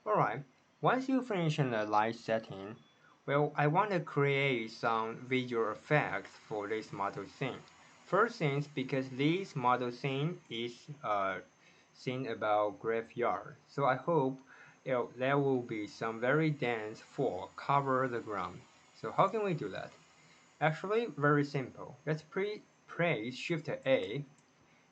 Alright, once you finish in the light setting, well, I want to create some visual effects for this model scene. First thing, because this model scene is scene about graveyard, so I hope there will be some very dense fog cover the ground. So how can we do that? Actually, very simple. Let's press Shift A,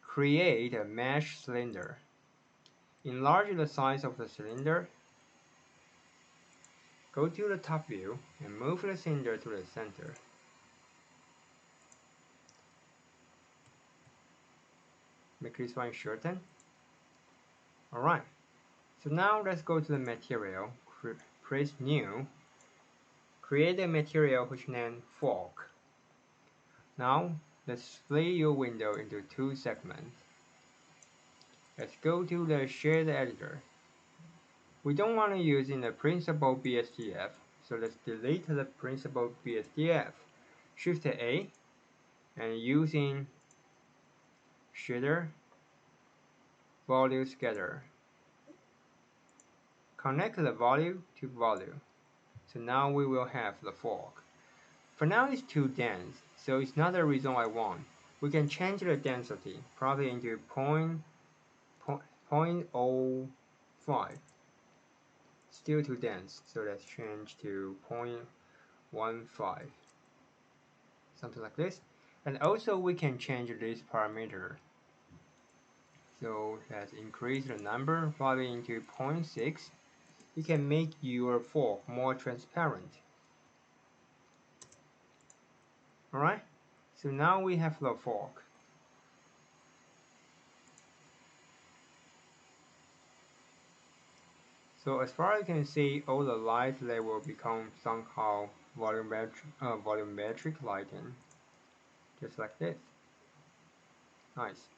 create a mesh cylinder. Enlarge the size of the cylinder. Go to the top view and move the cylinder to the center. Make this one shorten. Alright, so now let's go to the material, press new, create a material which name fork. Now let's split your window into two segments. Let's go to the shade editor. We don't want to use in the principal BSDF, so let's delete the principal BSDF. Shift A and using shader, volume scatter. Connect the volume to volume. So now we will have the fog. For now it's too dense, so it's not the reason I want. We can change the density, probably into 0.05. Still too dense, so let's change to 0.15. Something like this. And also we can change this parameter. So let's increase the number, probably into 0.6. You can make your fog more transparent. Alright, so now we have the fog. So as far as you can see, all the lights, they will become somehow volumetric lighting, just like this. Nice.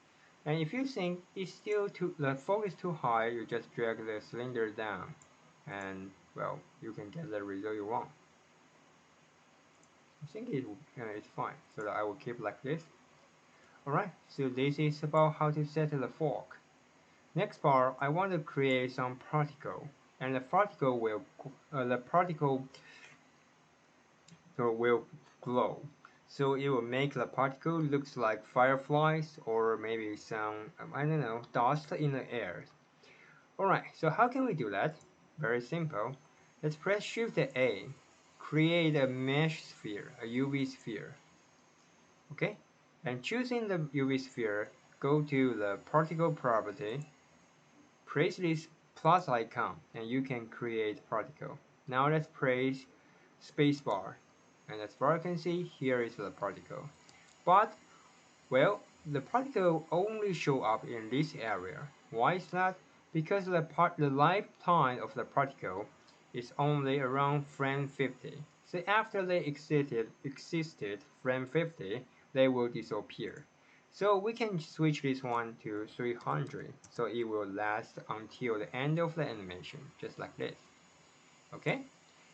And if you think it's still the fog is too high, you just drag the cylinder down, and well, you can get the result you want. I think it's fine, so that I will keep like this. Alright, so this is about how to set the fog. Next part, I want to create some particle, and the particle will glow. So it will make the particle looks like fireflies or maybe some I don't know, dust in the air. Alright, so how can we do that? Very simple. Let's press Shift A, create a mesh sphere, a UV sphere. Okay, and choosing the UV sphere, go to the particle property, press this plus icon, and you can create particle. Now let's press spacebar, and as far as you can see, here is the particle. But well, the particle only show up in this area. Why is that? Because the lifetime of the particle is only around frame 50. So after they existed frame 50, they will disappear. So we can switch this one to 300, so it will last until the end of the animation, just like this. Okay?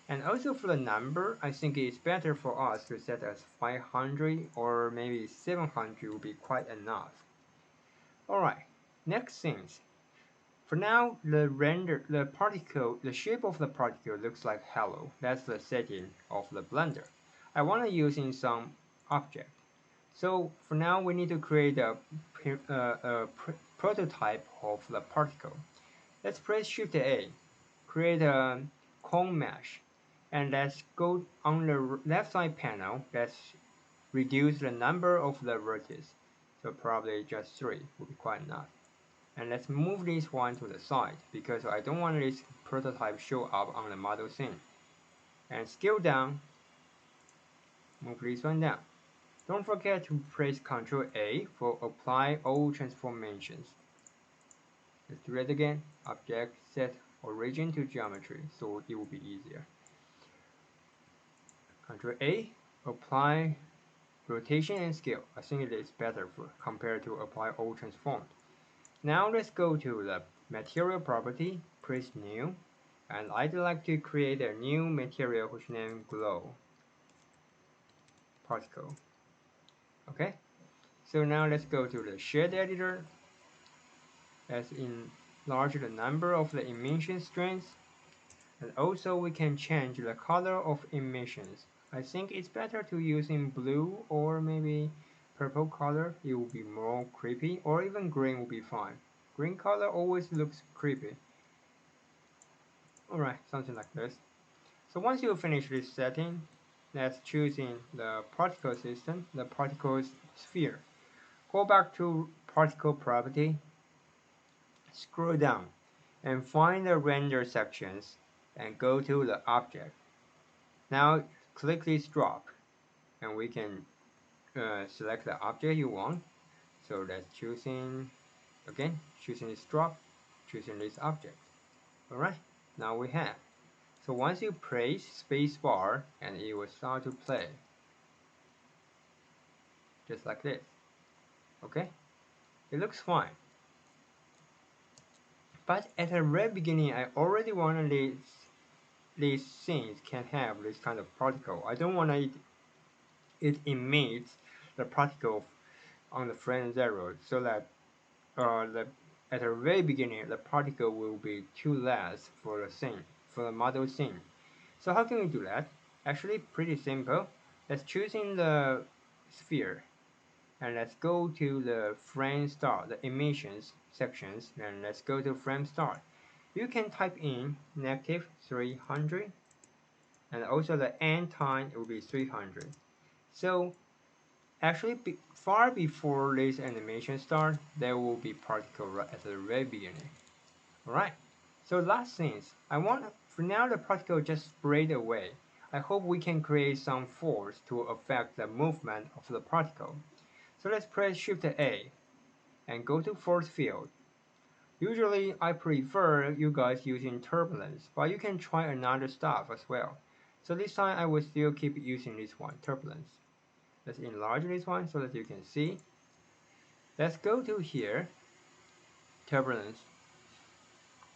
And also for the number, I think it's better for us to set as 500 or maybe 700 will be quite enough. Alright, next things. For now, the shape of the particle looks like hello. That's the setting of the blender. I want to use in some object. So for now, we need to create a prototype of the particle. Let's press Shift A, create a cone mesh, and let's go on the left side panel. Let's reduce the number of the vertices. So probably just 3 will be quite enough. And let's move this one to the side because I don't want this prototype show up on the model scene. And scale down, move this one down. Don't forget to press Ctrl A for apply all transformations. Let's do that again. Object set origin to geometry, so it will be easier. Ctrl A, apply rotation and scale. I think it is better compared to apply all transformed. Now let's go to the material property, press new, and I'd like to create a new material which name glow particle. Okay, so now let's go to the shade editor. Let's enlarge the number of the emission strengths. And also we can change the color of emissions. I think it's better to use in blue or maybe purple color. It will be more creepy, or even green will be fine. Green color always looks creepy. Alright, something like this. So once you finish this setting, let's choose in the particle system, the particle sphere. Go back to particle property, scroll down, and find the render sections and go to the object. Now click this drop, and we can select the object you want. So let's choosing again, choosing this drop, choosing this object. Alright, now we have. So once you press space bar, and it will start to play. Just like this. Okay? It looks fine. But at the very beginning, I already wanted these scenes can have this kind of particle. I don't want it emits the particle on the frame 0 so that at the very beginning the particle will be too less for the scene, for the model scene. So how can we do that? Actually pretty simple. Let's choose in the sphere, and let's go to the frame start, the emissions sections, and let's go to frame start. You can type in -300, and also the end time will be 300. So actually far before this animation start, there will be particle right at the very beginning. Alright, so last things, I want for now the particle just spread away. I hope we can create some force to affect the movement of the particle. So let's press Shift A and go to force field. Usually I prefer you guys using turbulence, but you can try another stuff as well. So this time I will still keep using this one, turbulence. Let's enlarge this one so that you can see. Let's go to here, turbulence.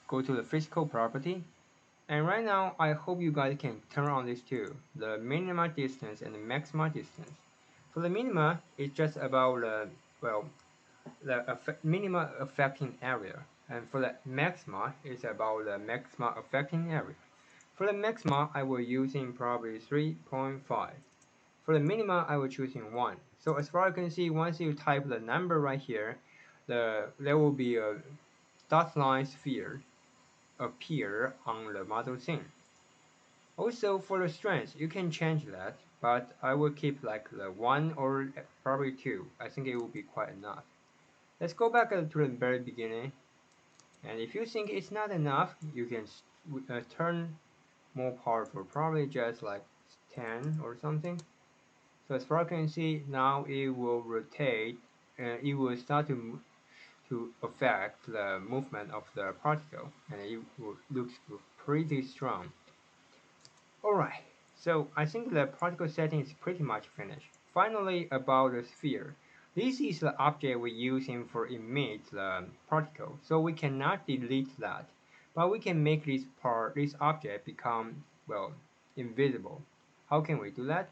Go to the physical property. And right now, I hope you guys can turn on these two, the minima distance and the maxima distance. For the minima, it's just about the minima affecting area. And for the maxima, it's about the maxima affecting area. For the maxima, I will using probably 3.5. For the minima, I will choosing 1. So as far as you can see, once you type the number right here, there will be a dot line sphere appear on the model scene. Also for the strength, you can change that, but I will keep like the 1 or probably 2. I think it will be quite enough. Let's go back to the very beginning, and if you think it's not enough, you can turn more powerful, probably just like 10 or something. So as far as you can see, now it will rotate, and it will start to affect the movement of the particle, and it looks pretty strong. Alright, so I think the particle setting is pretty much finished. Finally, about the sphere. This is the object we're using for emit the particle, so we cannot delete that. But we can make this object become, well, invisible. How can we do that?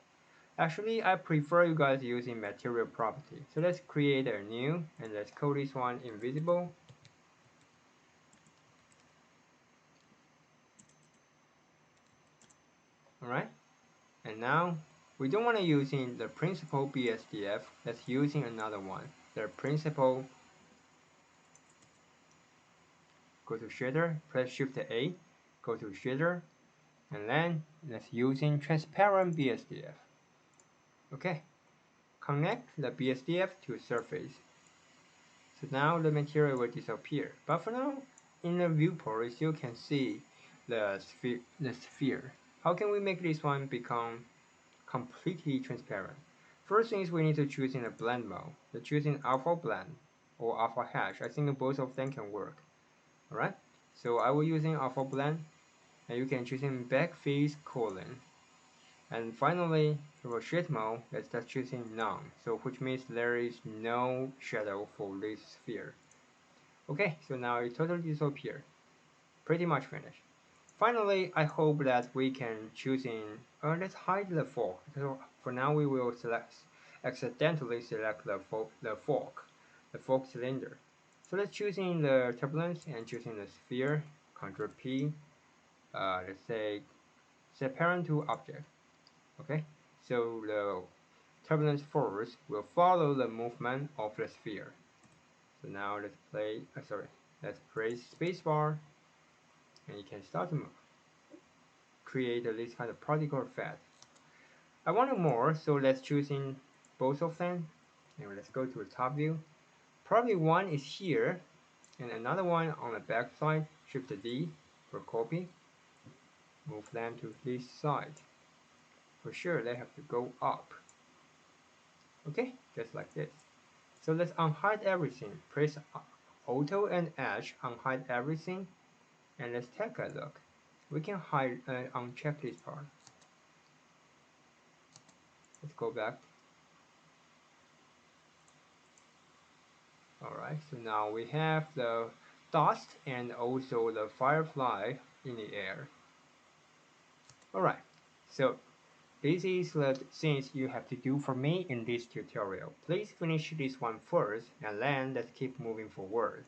Actually, I prefer you guys using material property. So let's create a new, and let's call this one invisible. Alright, and now we don't want to using the principal BSDF. Let's using another one. The principal. Go to shader, press Shift A, go to shader, and then let's using transparent BSDF. Okay, connect the BSDF to surface. So now the material will disappear. But for now, in the viewport, you still can see the sphere. How can we make this one become completely transparent? First thing is we need to choose in a blend mode. So choosing alpha blend or alpha hash. I think both of them can work. Alright, so I will using alpha blend, and you can choose in backface colon. And finally, for shade mode, let's just choosing none. So which means there is no shadow for this sphere. Okay, so now it totally disappeared. Pretty much finished. Finally, I hope that we can choose in, let's hide the fork. So for now we will accidentally select the fork cylinder. So let's choose in the turbulence and choosing the sphere, Ctrl P, let's say, set parent to object. Okay, so the turbulence force will follow the movement of the sphere. So now let's press spacebar, and you can start to create this kind of particle effect. I want more, so let's choose in both of them. And let's go to the top view. Probably one is here, and another one on the back side. Shift D for copy. Move them to this side. For sure, they have to go up. Okay, just like this. So let's unhide everything. Press Auto and Edge, unhide everything, and let's take a look. We can hide uncheck this part. Let's go back. Alright, so now we have the dust and also the firefly in the air. Alright, so this is the things you have to do for me in this tutorial. Please finish this one first, and then let's keep moving forward.